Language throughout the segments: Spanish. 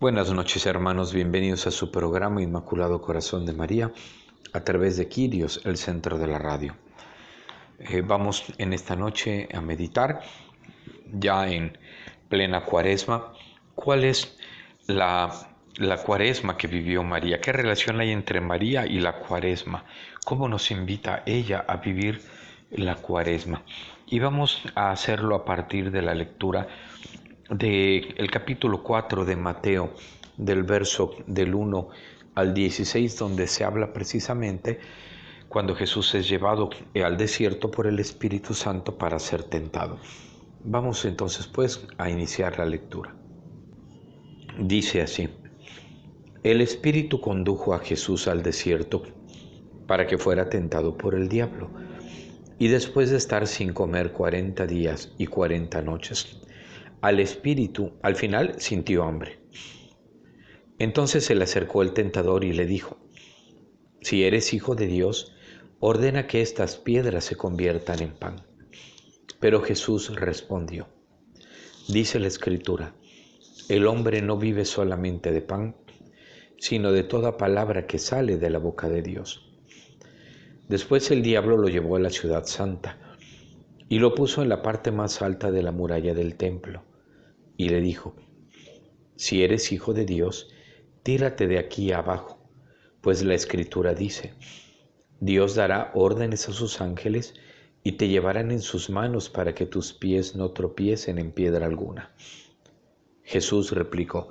Buenas noches, hermanos, bienvenidos a su programa Inmaculado Corazón de María a través de Quirios, el centro de la radio. Vamos en esta noche a meditar ya en plena cuaresma. ¿Cuál es la cuaresma que vivió María? ¿Qué relación hay entre María y la cuaresma? ¿Cómo nos invita ella a vivir la cuaresma? Y vamos a hacerlo a partir de la lectura del capítulo 4 de Mateo, del verso del 1 al 16, donde se habla precisamente cuando Jesús es llevado al desierto por el Espíritu Santo para ser tentado. Vamos entonces pues a iniciar la lectura. Dice así: el Espíritu condujo a Jesús al desierto para que fuera tentado por el diablo, y después de estar sin comer 40 días y 40 noches, al Espíritu al final sintió hambre. Entonces se le acercó el tentador y le dijo: si eres hijo de Dios, ordena que estas piedras se conviertan en pan. Pero Jesús respondió: dice la Escritura, el hombre no vive solamente de pan, sino de toda palabra que sale de la boca de Dios. Después el diablo lo llevó a la ciudad santa y lo puso en la parte más alta de la muralla del templo y le dijo: si eres hijo de Dios, tírate de aquí abajo, pues la Escritura dice: Dios dará órdenes a sus ángeles y te llevarán en sus manos para que tus pies no tropiecen en piedra alguna. Jesús replicó: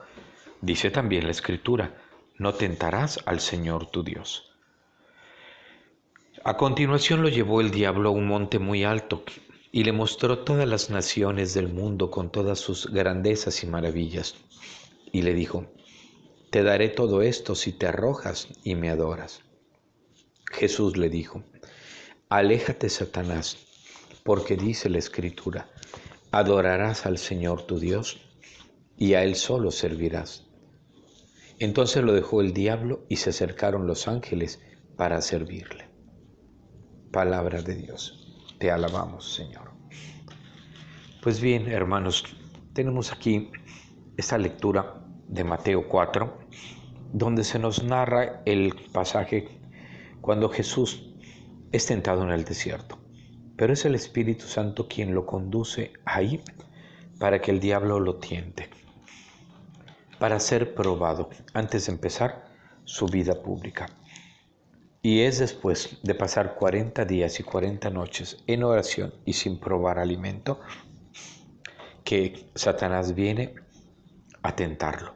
dice también la Escritura, no tentarás al Señor tu Dios. A continuación lo llevó el diablo a un monte muy alto y le mostró todas las naciones del mundo con todas sus grandezas y maravillas. Y le dijo: te daré todo esto si te arrojas y me adoras. Jesús le dijo: aléjate, Satanás, porque dice la Escritura, adorarás al Señor tu Dios y a Él solo servirás. Entonces lo dejó el diablo y se acercaron los ángeles para servirle. Palabra de Dios. Te alabamos, Señor. Pues bien, hermanos, tenemos aquí esta lectura de Mateo 4, donde se nos narra el pasaje cuando Jesús es tentado en el desierto. Pero es el Espíritu Santo quien lo conduce ahí para que el diablo lo tiente, para ser probado antes de empezar su vida pública. Y es después de pasar 40 días y 40 noches en oración y sin probar alimento que Satanás viene a tentarlo.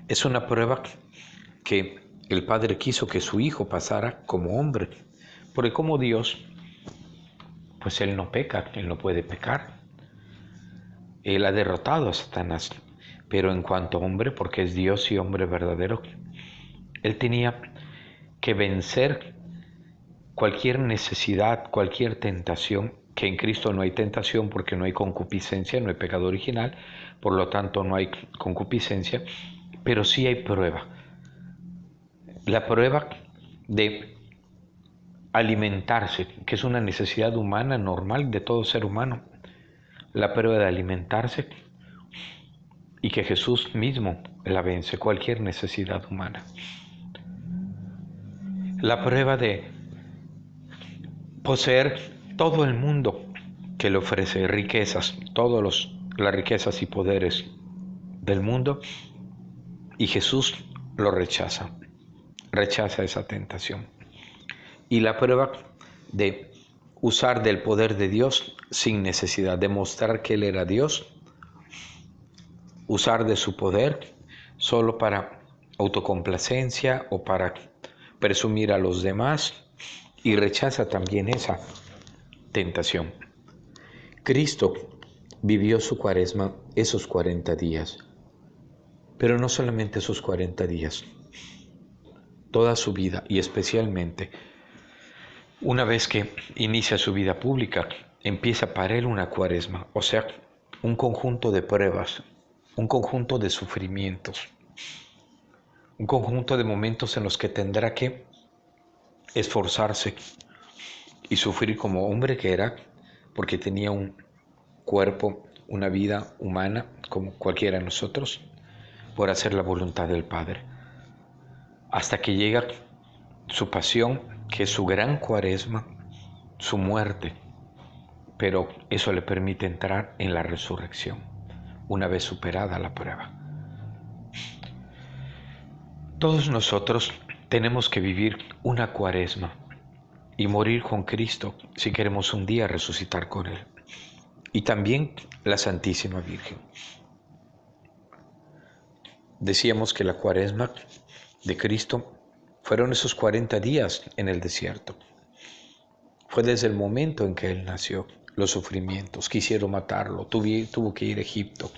Es una prueba que el Padre quiso que su Hijo pasara como hombre, porque como Dios, pues Él no peca, Él no puede pecar. Él ha derrotado a Satanás, pero en cuanto hombre, porque es Dios y hombre verdadero, Él tenía que vencer cualquier necesidad, cualquier tentación, que en Cristo no hay tentación porque no hay concupiscencia, no hay pecado original, por lo tanto no hay concupiscencia, pero sí hay prueba. La prueba de alimentarse, que es una necesidad humana normal de todo ser humano. La prueba de alimentarse y que Jesús mismo la vence, cualquier necesidad humana. La prueba de poseer todo el mundo que le ofrece riquezas, las riquezas y poderes del mundo, y Jesús lo rechaza esa tentación. Y la prueba de usar del poder de Dios sin necesidad, demostrar que Él era Dios, usar de su poder solo para autocomplacencia o para presumir a los demás, y rechaza también esa tentación. Cristo vivió su cuaresma esos 40 días, pero no solamente esos 40 días, toda su vida, y especialmente una vez que inicia su vida pública, empieza para él una cuaresma, o sea, un conjunto de pruebas, un conjunto de sufrimientos, un conjunto de momentos en los que tendrá que esforzarse y sufrir como hombre que era, porque tenía un cuerpo, una vida humana como cualquiera de nosotros, por hacer la voluntad del Padre, hasta que llega su pasión, que es su gran cuaresma, su muerte, pero eso le permite entrar en la resurrección, una vez superada la prueba. Todos nosotros tenemos que vivir una cuaresma y morir con Cristo si queremos un día resucitar con Él. Y también la Santísima Virgen. Decíamos que la cuaresma de Cristo fueron esos 40 días en el desierto. Fue desde el momento en que Él nació, los sufrimientos, quisieron matarlo, tuvo que ir a Egipto,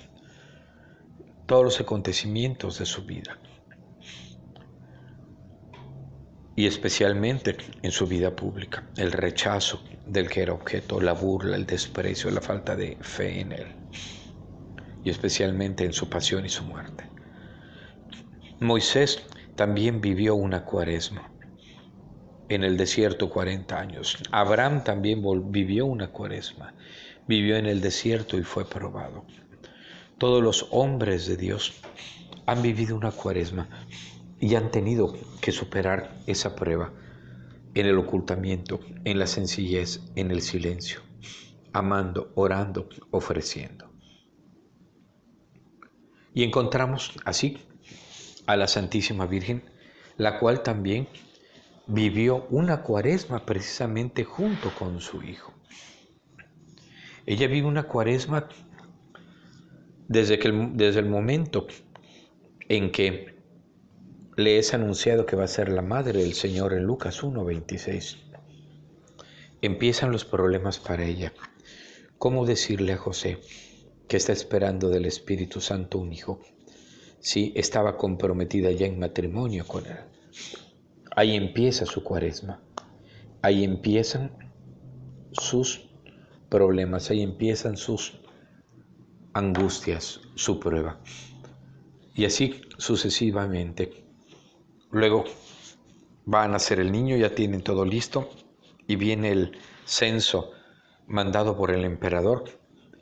todos los acontecimientos de su vida. Y especialmente en su vida pública, el rechazo del que era objeto, la burla, el desprecio, la falta de fe en Él. Y especialmente en su pasión y su muerte. Moisés también vivió una cuaresma en el desierto 40 años. Abraham también vivió una cuaresma, vivió en el desierto y fue probado. Todos los hombres de Dios han vivido una cuaresma y han tenido que superar esa prueba en el ocultamiento, en la sencillez, en el silencio, amando, orando, ofreciendo. Y encontramos así a la Santísima Virgen, la cual también vivió una cuaresma precisamente junto con su Hijo. Ella vive una cuaresma desde el momento en que le es anunciado que va a ser la madre del Señor en Lucas 1:26. Empiezan los problemas para ella. ¿Cómo decirle a José que está esperando del Espíritu Santo un hijo si estaba comprometida ya en matrimonio con él? Ahí empieza su cuaresma. Ahí empiezan sus problemas, ahí empiezan sus angustias, su prueba. Y así sucesivamente. Luego va a nacer el niño, ya tienen todo listo, y viene el censo mandado por el emperador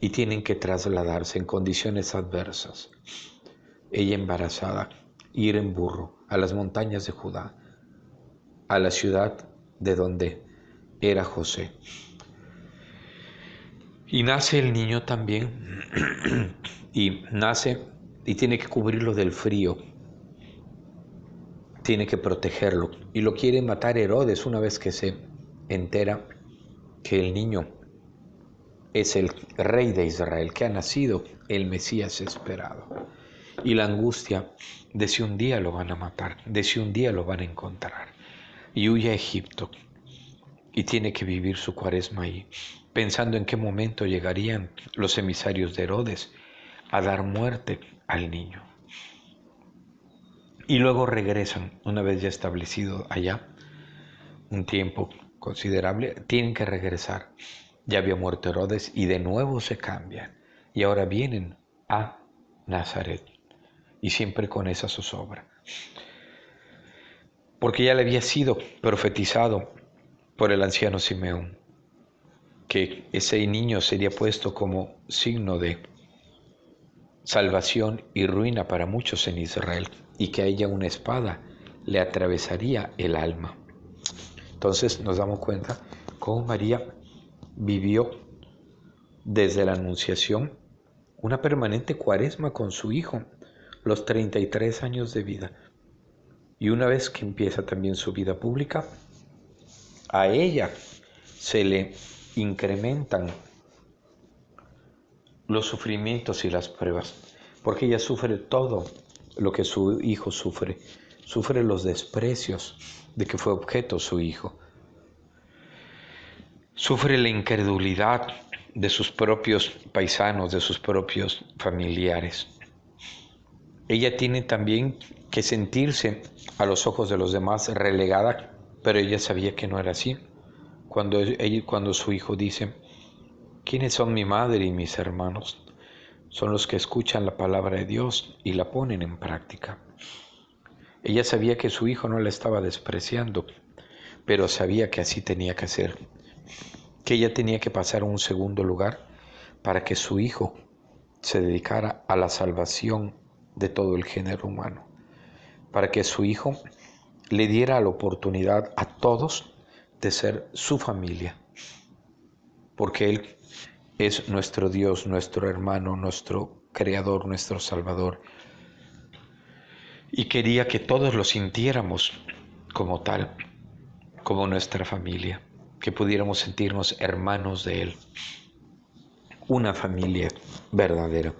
y tienen que trasladarse en condiciones adversas. Ella embarazada, ir en burro a las montañas de Judá, a la ciudad de donde era José. Y nace el niño también, y nace y tiene que cubrirlo del frío, tiene que protegerlo, y lo quiere matar Herodes una vez que se entera que el niño es el rey de Israel, que ha nacido el Mesías esperado. Y la angustia de si un día lo van a matar, de si un día lo van a encontrar. Y huye a Egipto y tiene que vivir su cuaresma ahí, pensando en qué momento llegarían los emisarios de Herodes a dar muerte al niño. Y luego regresan, una vez ya establecido allá, un tiempo considerable, tienen que regresar. Ya había muerto Herodes y de nuevo se cambian. Y ahora vienen a Nazaret. Y siempre con esa zozobra. Porque ya le había sido profetizado por el anciano Simeón que ese niño sería puesto como signo de salvación y ruina para muchos en Israel, y que a ella una espada le atravesaría el alma. Entonces nos damos cuenta cómo María vivió desde la Anunciación una permanente cuaresma con su hijo, los 33 años de vida. Y una vez que empieza también su vida pública, a ella se le incrementan los sufrimientos y las pruebas, porque ella sufre todo lo que su hijo sufre. Sufre los desprecios de que fue objeto su hijo. Sufre la incredulidad de sus propios paisanos, de sus propios familiares. Ella tiene también que sentirse a los ojos de los demás relegada, pero ella sabía que no era así. Cuando su hijo dice: ¿quiénes son mi madre y mis hermanos? Son los que escuchan la palabra de Dios y la ponen en práctica. Ella sabía que su hijo no la estaba despreciando, pero sabía que así tenía que ser, que ella tenía que pasar a un segundo lugar para que su hijo se dedicara a la salvación de todo el género humano, para que su Hijo le diera la oportunidad a todos de ser su familia, porque Él es nuestro Dios, nuestro hermano, nuestro Creador, nuestro Salvador, y quería que todos lo sintiéramos como tal, como nuestra familia, que pudiéramos sentirnos hermanos de Él, una familia verdadera.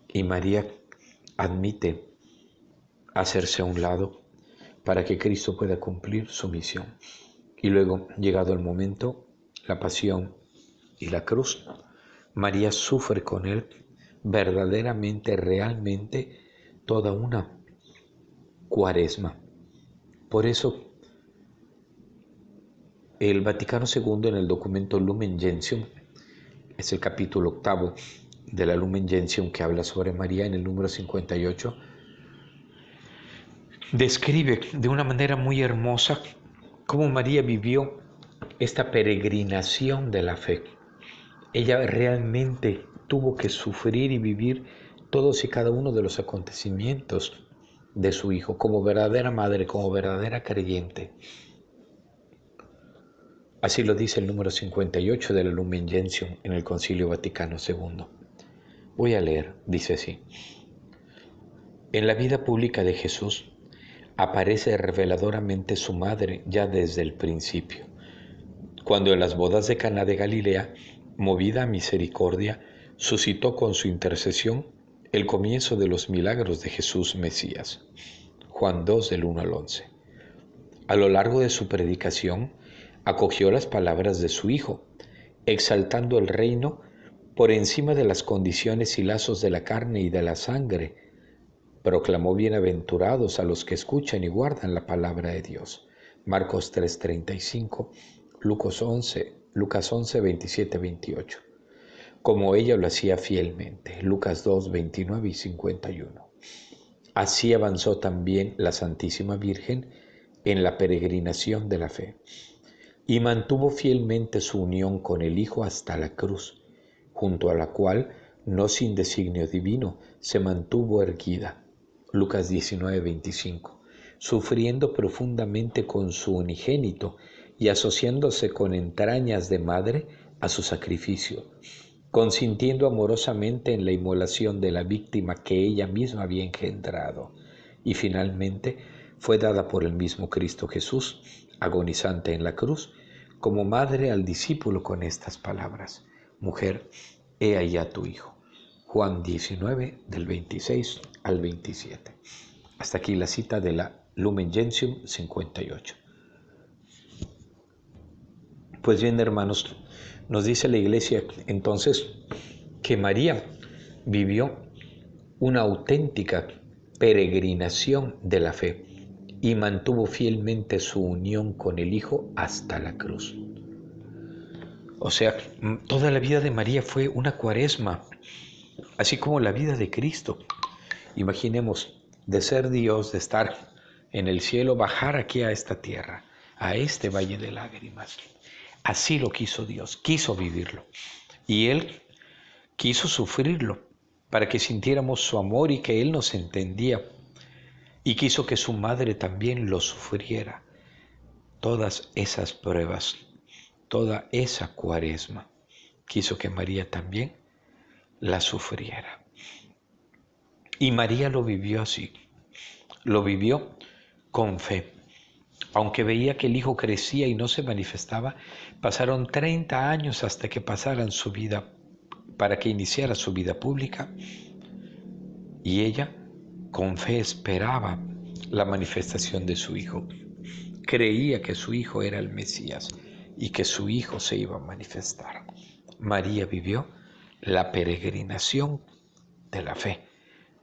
Y María admite hacerse a un lado para que Cristo pueda cumplir su misión. Y luego, llegado el momento, la pasión y la cruz, María sufre con Él verdaderamente, realmente, toda una cuaresma. Por eso, el Vaticano II, en el documento Lumen Gentium, es el capítulo 8 de la Lumen Gentium que habla sobre María, en el número 58, describe de una manera muy hermosa cómo María vivió esta peregrinación de la fe. Ella realmente tuvo que sufrir y vivir todos y cada uno de los acontecimientos de su Hijo, como verdadera madre, como verdadera creyente. Así lo dice el número 58 de la Lumen Gentium en el Concilio Vaticano II. Voy a leer, dice así. En la vida pública de Jesús aparece reveladoramente su madre ya desde el principio, cuando en las bodas de Caná de Galilea, movida a misericordia, suscitó con su intercesión el comienzo de los milagros de Jesús Mesías. Juan 2 del 1 al 11. A lo largo de su predicación, acogió las palabras de su Hijo, exaltando el reino por encima de las condiciones y lazos de la carne y de la sangre. Proclamó bienaventurados a los que escuchan y guardan la palabra de Dios. Marcos 3:35, Lucas 11, 27, 28. Como ella lo hacía fielmente. Lucas 2, 29 y 51. Así avanzó también la Santísima Virgen en la peregrinación de la fe y mantuvo fielmente su unión con el Hijo hasta la cruz, junto a la cual, no sin designio divino, se mantuvo erguida. Lucas 19, 25, sufriendo profundamente con su unigénito y asociándose con entrañas de madre a su sacrificio, consintiendo amorosamente en la inmolación de la víctima que ella misma había engendrado, y finalmente fue dada por el mismo Cristo Jesús, agonizante en la cruz, como madre al discípulo con estas palabras: Mujer, he ahí a tu hijo. Juan 19, del 26 al 27. Hasta aquí la cita de la Lumen Gentium 58. Pues bien, hermanos, nos dice la Iglesia entonces que María vivió una auténtica peregrinación de la fe y mantuvo fielmente su unión con el Hijo hasta la cruz. O sea, toda la vida de María fue una cuaresma, así como la vida de Cristo. Imaginemos, de ser Dios, de estar en el cielo, bajar aquí a esta tierra, a este valle de lágrimas. Así lo quiso Dios, quiso vivirlo. Y Él quiso sufrirlo para que sintiéramos su amor y que Él nos entendía. Y quiso que su madre también lo sufriera. Todas esas pruebas, toda esa cuaresma, quiso que María también la sufriera. Y María lo vivió así, lo vivió con fe. Aunque veía que el Hijo crecía y no se manifestaba, pasaron 30 años hasta que pasaran su vida, para que iniciara su vida pública, y ella con fe esperaba la manifestación de su Hijo. Creía que su Hijo era el Mesías y que su Hijo se iba a manifestar. María vivió la peregrinación de la fe,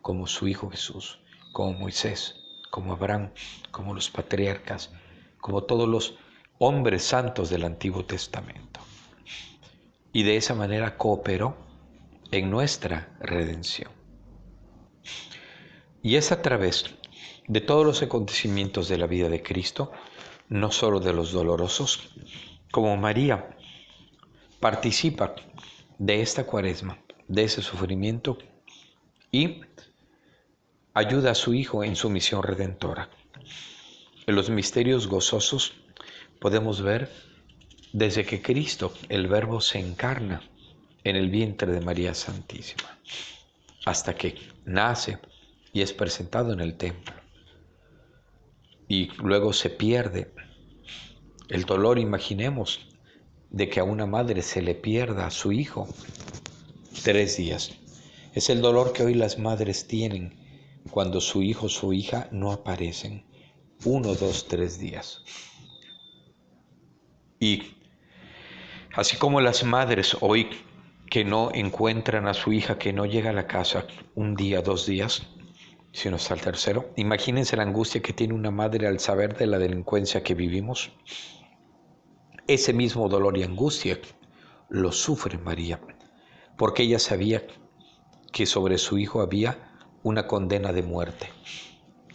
como su Hijo Jesús, como Moisés, como Abraham, como los patriarcas, como todos los hombres santos del Antiguo Testamento. Y de esa manera cooperó en nuestra redención. Y es a través de todos los acontecimientos de la vida de Cristo, no solo de los dolorosos, como María participa de esta cuaresma, de ese sufrimiento, y ayuda a su Hijo en su misión redentora. En los misterios gozosos podemos ver desde que Cristo, el Verbo, se encarna en el vientre de María Santísima, hasta que nace y es presentado en el templo. Y luego se pierde. El dolor, imaginemos, de que a una madre se le pierda a su hijo 3 días. Es el dolor que hoy las madres tienen cuando su hijo o su hija no aparecen 1, 2, 3 días. Y así como las madres hoy que no encuentran a su hija, que no llega a la casa 1 día, 2 días, sino hasta el tercero, imagínense la angustia que tiene una madre al saber de la delincuencia que vivimos. Ese mismo dolor y angustia lo sufre María, porque ella sabía que sobre su hijo había una condena de muerte,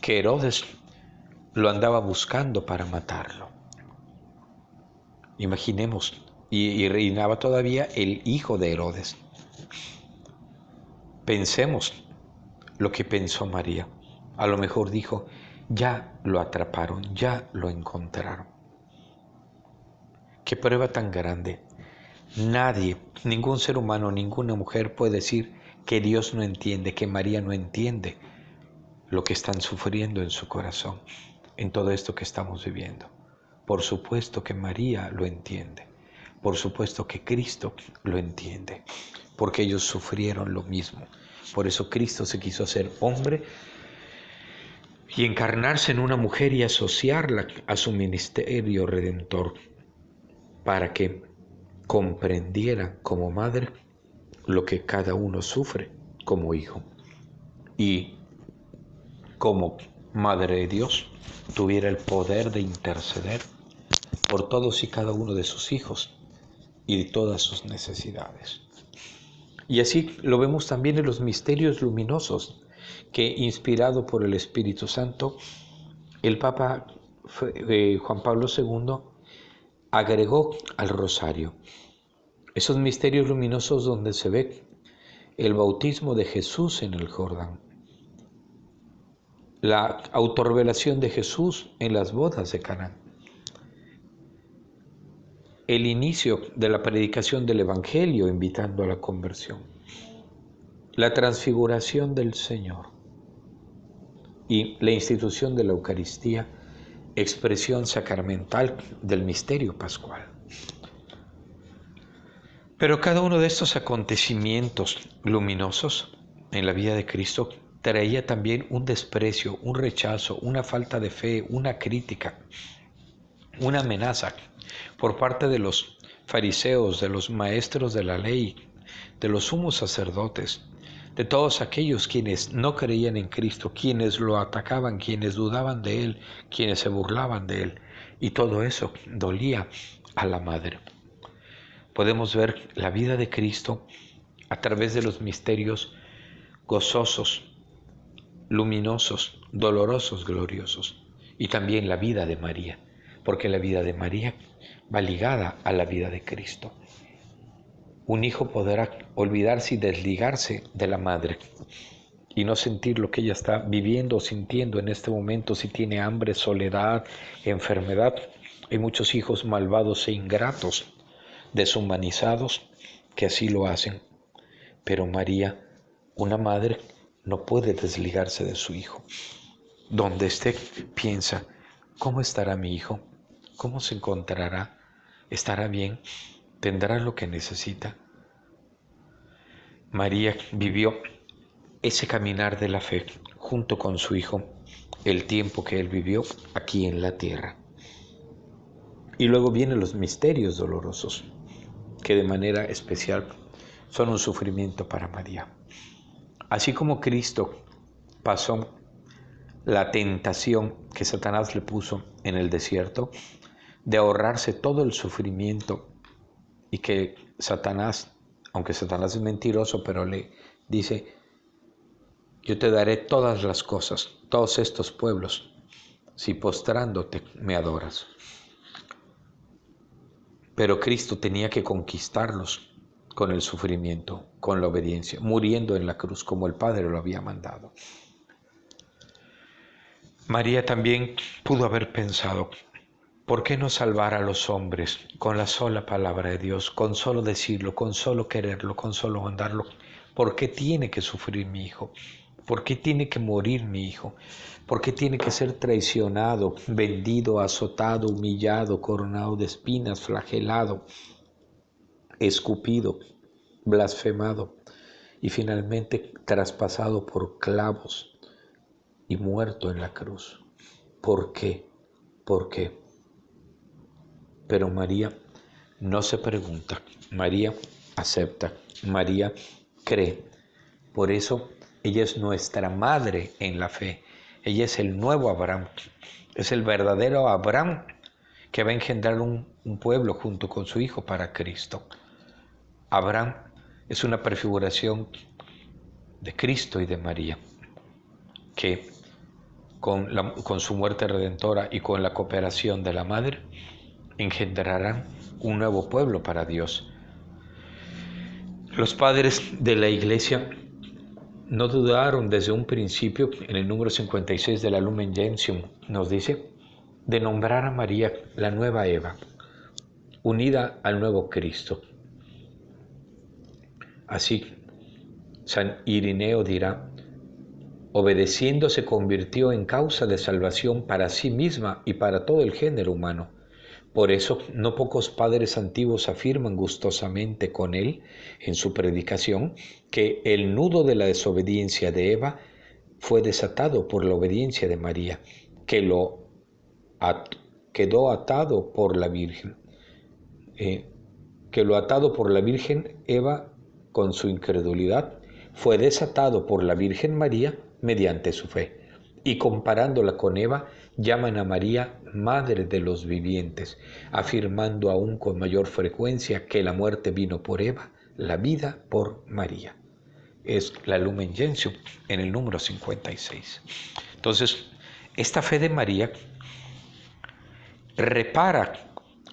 que Herodes lo andaba buscando para matarlo. Imaginemos, y reinaba todavía el hijo de Herodes. Pensemos lo que pensó María. A lo mejor dijo, ya lo atraparon, ya lo encontraron. Qué prueba tan grande. Nadie, ningún ser humano, ninguna mujer puede decir que Dios no entiende, que María no entiende lo que están sufriendo en su corazón, en todo esto que estamos viviendo. Por supuesto que María lo entiende. Por supuesto que Cristo lo entiende, porque ellos sufrieron lo mismo. Por eso Cristo se quiso hacer hombre y encarnarse en una mujer y asociarla a su ministerio redentor, para que comprendiera como madre lo que cada uno sufre como hijo, y como Madre de Dios tuviera el poder de interceder por todos y cada uno de sus hijos y de todas sus necesidades. Y así lo vemos también en los misterios luminosos que, inspirado por el Espíritu Santo, el Papa Juan Pablo II agregó al rosario. Esos misterios luminosos donde se ve el bautismo de Jesús en el Jordán, la autorrevelación de Jesús en las bodas de Caná, el inicio de la predicación del Evangelio invitando a la conversión, la transfiguración del Señor y la institución de la Eucaristía, expresión sacramental del misterio pascual. Pero cada uno de estos acontecimientos luminosos en la vida de Cristo traía también un desprecio, un rechazo, una falta de fe, una crítica, una amenaza por parte de los fariseos, de los maestros de la ley, de los sumos sacerdotes, de todos aquellos quienes no creían en Cristo, quienes lo atacaban, quienes dudaban de Él, quienes se burlaban de Él. Y todo eso dolía a la madre. Podemos ver la vida de Cristo a través de los misterios gozosos, luminosos, dolorosos, gloriosos, y también la vida de María, porque la vida de María va ligada a la vida de Cristo. Un hijo podrá olvidarse y desligarse de la madre y no sentir lo que ella está viviendo o sintiendo en este momento, si tiene hambre, soledad, enfermedad. Hay muchos hijos malvados e ingratos, deshumanizados, que así lo hacen. Pero María, una madre, no puede desligarse de su hijo. Donde esté, piensa, ¿cómo estará mi hijo? ¿Cómo se encontrará? ¿Estará bien? ¿Tendrá lo que necesita? María vivió ese caminar de la fe junto con su hijo el tiempo que él vivió aquí en la tierra. Y luego vienen los misterios dolorosos, que de manera especial son un sufrimiento para María. Así como Cristo pasó la tentación que Satanás le puso en el desierto, de ahorrarse todo el sufrimiento, y que Satanás, aunque Satanás es mentiroso, pero le dice, yo te daré todas las cosas, todos estos pueblos, si postrándote me adoras. Pero Cristo tenía que conquistarlos con el sufrimiento, con la obediencia, muriendo en la cruz como el Padre lo había mandado. María también pudo haber pensado, ¿por qué no salvar a los hombres con la sola palabra de Dios, con solo decirlo, con solo quererlo, con solo mandarlo? ¿Por qué tiene que sufrir mi hijo? ¿Por qué tiene que morir mi hijo? ¿Por qué tiene que ser traicionado, vendido, azotado, humillado, coronado de espinas, flagelado, escupido, blasfemado y finalmente traspasado por clavos y muerto en la cruz? ¿Por qué? ¿Por qué? Pero María no se pregunta, María acepta, María cree. Por eso ella es nuestra madre en la fe. Ella es el nuevo Abraham, es el verdadero Abraham que va a engendrar un pueblo junto con su hijo para Cristo. Abraham es una prefiguración de Cristo y de María, que con su muerte redentora y con la cooperación de la madre, engendrarán un nuevo pueblo para Dios. Los padres de la Iglesia no dudaron desde un principio, en el número 56 de la Lumen Gentium nos dice, de nombrar a María la nueva Eva, unida al nuevo Cristo. Así, San Irineo dirá, obedeciendo se convirtió en causa de salvación para sí misma y para todo el género humano. Por eso, no pocos padres antiguos afirman gustosamente con él, en su predicación, que el nudo de la desobediencia de Eva fue desatado por la obediencia de María, que quedó atado por la Virgen. Que lo atado por la Virgen Eva con su incredulidad fue desatado por la Virgen María mediante su fe. Y comparándola con Eva, llaman a María Madre de los Vivientes, afirmando aún con mayor frecuencia que la muerte vino por Eva, la vida por María. Es la Lumen Gentium en el número 56. Entonces, esta fe de María repara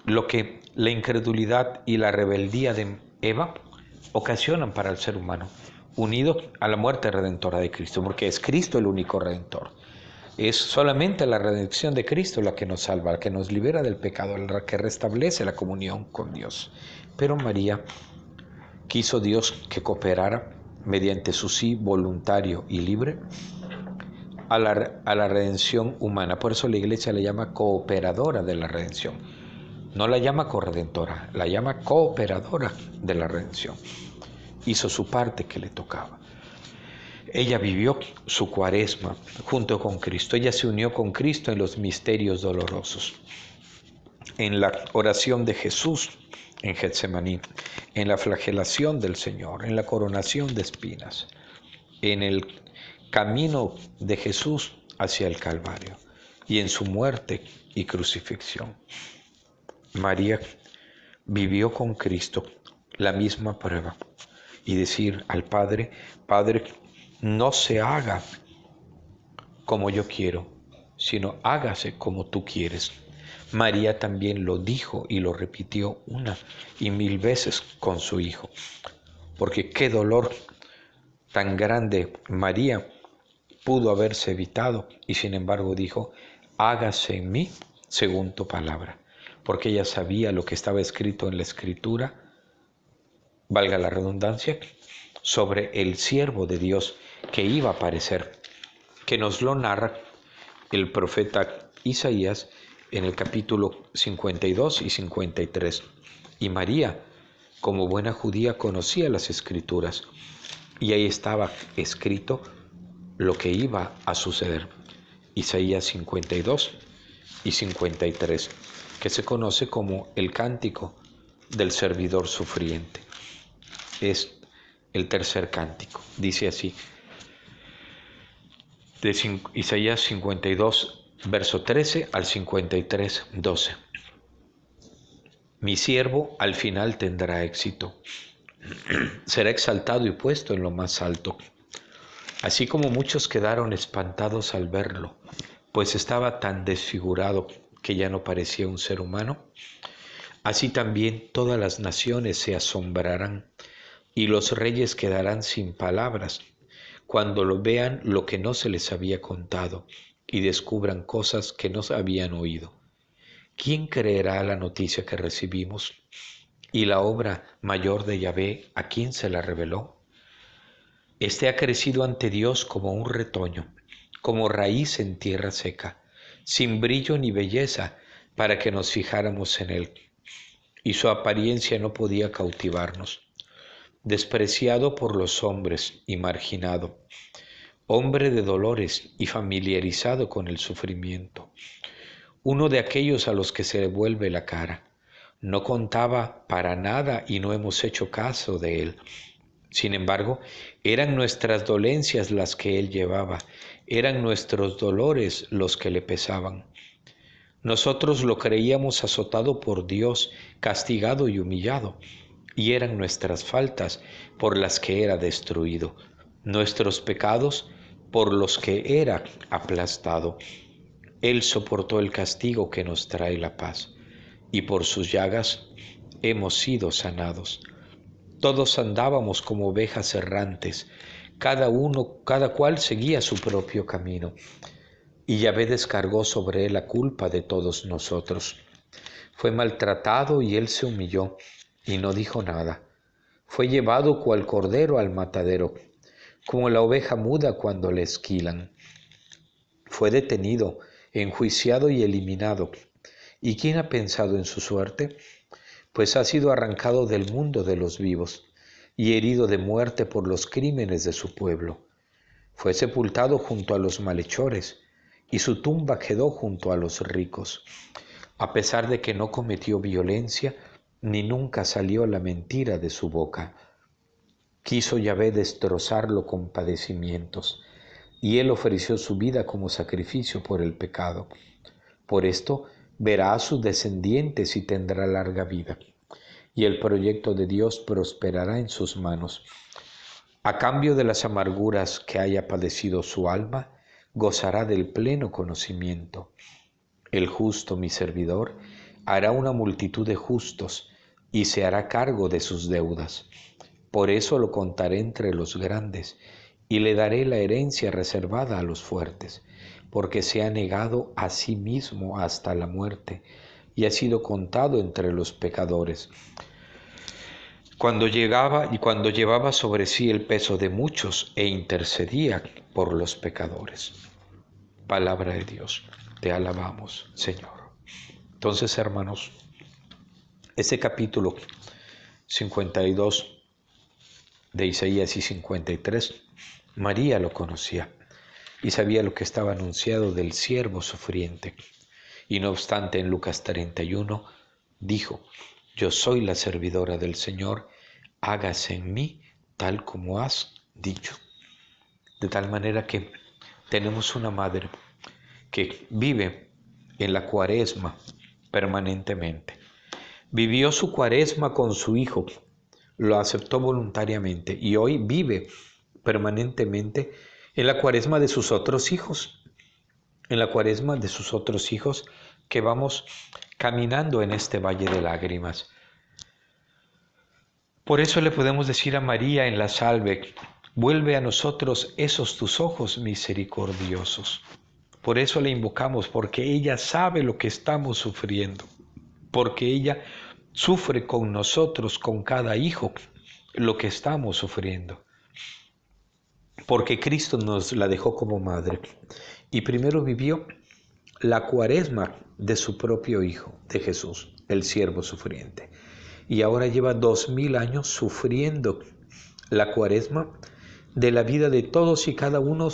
lo que la incredulidad y la rebeldía de Eva ocasionan para el ser humano, unido a la muerte redentora de Cristo, porque es Cristo el único redentor. Es solamente la redención de Cristo la que nos salva, la que nos libera del pecado, la que restablece la comunión con Dios. Pero María quiso Dios que cooperara mediante su sí voluntario y libre a la redención humana. Por eso la Iglesia le llama cooperadora de la redención. No la llama corredentora, la llama cooperadora de la redención. Hizo su parte que le tocaba. Ella vivió su cuaresma junto con Cristo. Ella se unió con Cristo en los misterios dolorosos, en la oración de Jesús en Getsemaní, en la flagelación del Señor, en la coronación de espinas, en el camino de Jesús hacia el Calvario y en su muerte y crucifixión. María vivió con Cristo la misma prueba y decir al Padre, Padre, no se haga como yo quiero, sino hágase como tú quieres. María también lo dijo y lo repitió una y mil veces con su Hijo, porque qué dolor tan grande María pudo haberse evitado y sin embargo dijo, hágase en mí según tu palabra, porque ella sabía lo que estaba escrito en la Escritura, valga la redundancia, sobre el siervo de Dios que iba a aparecer, que nos lo narra el profeta Isaías en el capítulo 52 y 53. Y María, como buena judía, conocía las Escrituras y ahí estaba escrito lo que iba a suceder. Isaías 52 y 53, que se conoce como el cántico del servidor sufriente. Es el tercer cántico. Dice así, de Isaías 52, verso 13 al 53, 12. Mi siervo al final tendrá éxito. Será exaltado y puesto en lo más alto. Así como muchos quedaron espantados al verlo, pues estaba tan desfigurado que ya no parecía un ser humano, así también todas las naciones se asombrarán y los reyes quedarán sin palabras cuando lo vean lo que no se les había contado y descubran cosas que no habían oído. ¿Quién creerá la noticia que recibimos? ¿Y la obra mayor de Yahvé, a quién se la reveló? Este ha crecido ante Dios como un retoño, como raíz en tierra seca, sin brillo ni belleza para que nos fijáramos en él, y su apariencia no podía cautivarnos. Despreciado por los hombres y marginado, hombre de dolores y familiarizado con el sufrimiento, uno de aquellos a los que se le vuelve la cara. No contaba para nada y no hemos hecho caso de él. Sin embargo, eran nuestras dolencias las que él llevaba, eran nuestros dolores los que le pesaban. Nosotros lo creíamos azotado por Dios, castigado y humillado, y eran nuestras faltas por las que era destruido, nuestros pecados por los que era aplastado. Él soportó el castigo que nos trae la paz, y por sus llagas hemos sido sanados. Todos andábamos como ovejas errantes, cada cual seguía su propio camino, y Yahvé descargó sobre él la culpa de todos nosotros. Fue maltratado y él se humilló, y no dijo nada. Fue llevado cual cordero al matadero, como la oveja muda cuando le esquilan. Fue detenido, enjuiciado y eliminado. ¿Y quién ha pensado en su suerte? Pues ha sido arrancado del mundo de los vivos y herido de muerte por los crímenes de su pueblo. Fue sepultado junto a los malhechores y su tumba quedó junto a los ricos, a pesar de que no cometió violencia ni nunca salió la mentira de su boca. Quiso Yahvé destrozarlo con padecimientos, y él ofreció su vida como sacrificio por el pecado. Por esto verá a sus descendientes y tendrá larga vida, y el proyecto de Dios prosperará en sus manos. A cambio de las amarguras que haya padecido su alma, gozará del pleno conocimiento. El justo, mi servidor, hará una multitud de justos y se hará cargo de sus deudas. Por eso lo contaré entre los grandes y le daré la herencia reservada a los fuertes, porque se ha negado a sí mismo hasta la muerte y ha sido contado entre los pecadores. Cuando llevaba sobre sí el peso de muchos e intercedía por los pecadores. Palabra de Dios, te alabamos, Señor. Entonces, hermanos, este capítulo 52 de Isaías y 53, María lo conocía y sabía lo que estaba anunciado del siervo sufriente. Y no obstante, en Lucas 31 dijo: yo soy la servidora del Señor, hágase en mí tal como has dicho. De tal manera que tenemos una madre que vive en la cuaresma permanentemente. Vivió su cuaresma con su hijo, lo aceptó voluntariamente y hoy vive permanentemente en la cuaresma de sus otros hijos, en la cuaresma de sus otros hijos que vamos caminando en este valle de lágrimas. Por eso le podemos decir a María en la salve: vuelve a nosotros esos tus ojos misericordiosos. Por eso le invocamos, porque ella sabe lo que estamos sufriendo, porque ella sufre con nosotros, con cada hijo, lo que estamos sufriendo. Porque Cristo nos la dejó como madre y primero vivió la cuaresma de su propio Hijo, de Jesús, el siervo sufriente. Y ahora lleva 2000 años sufriendo la cuaresma de la vida de todos y cada uno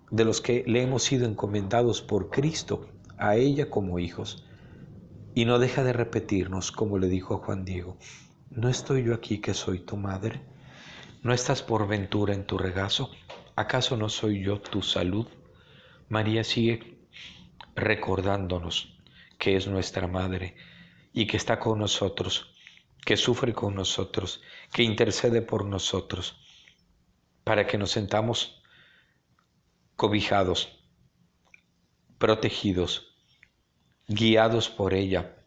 de los que le hemos sido encomendados por Cristo, a ella como hijos. Y no deja de repetirnos, como le dijo a Juan Diego: ¿no estoy yo aquí que soy tu madre? ¿No estás por ventura en tu regazo? ¿Acaso no soy yo tu salud? María sigue recordándonos que es nuestra madre y que está con nosotros, que sufre con nosotros, que intercede por nosotros, para que nos sentamos cobijados, protegidos, guiados por ella,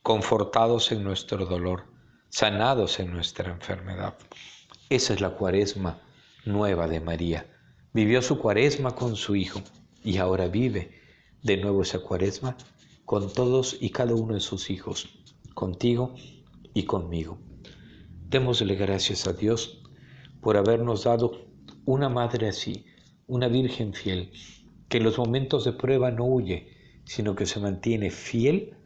confortados en nuestro dolor, sanados en nuestra enfermedad. Esa es la cuaresma nueva de María. Vivió su cuaresma con su Hijo y ahora vive de nuevo esa cuaresma con todos y cada uno de sus hijos, contigo y conmigo. Démosle gracias a Dios por habernos dado una madre así, una virgen fiel, que en los momentos de prueba no huye, sino que se mantiene fiel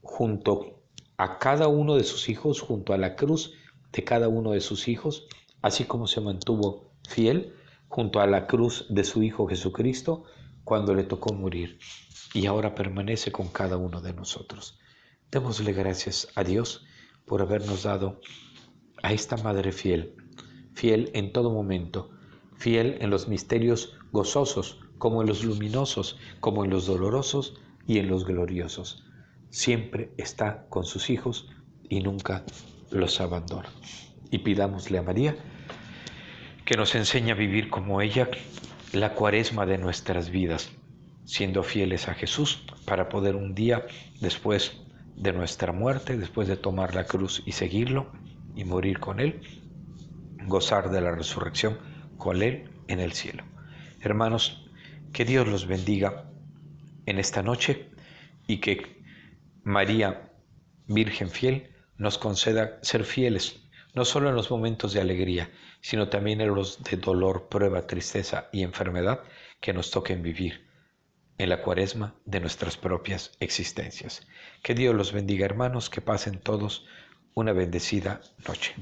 junto a cada uno de sus hijos, junto a la cruz de cada uno de sus hijos, así como se mantuvo fiel junto a la cruz de su Hijo Jesucristo cuando le tocó morir, y ahora permanece con cada uno de nosotros. Démosle gracias a Dios por habernos dado a esta Madre fiel, fiel en todo momento, fiel en los misterios gozosos, como en los luminosos, como en los dolorosos y en los gloriosos. Siempre está con sus hijos y nunca los abandona. Y pidámosle a María que nos enseñe a vivir como ella la cuaresma de nuestras vidas, siendo fieles a Jesús para poder un día después de nuestra muerte, después de tomar la cruz y seguirlo y morir con Él, gozar de la resurrección con Él en el cielo. Hermanos, que Dios los bendiga en esta noche y que María, Virgen fiel, nos conceda ser fieles, no solo en los momentos de alegría, sino también en los de dolor, prueba, tristeza y enfermedad que nos toquen vivir en la cuaresma de nuestras propias existencias. Que Dios los bendiga, hermanos, que pasen todos una bendecida noche.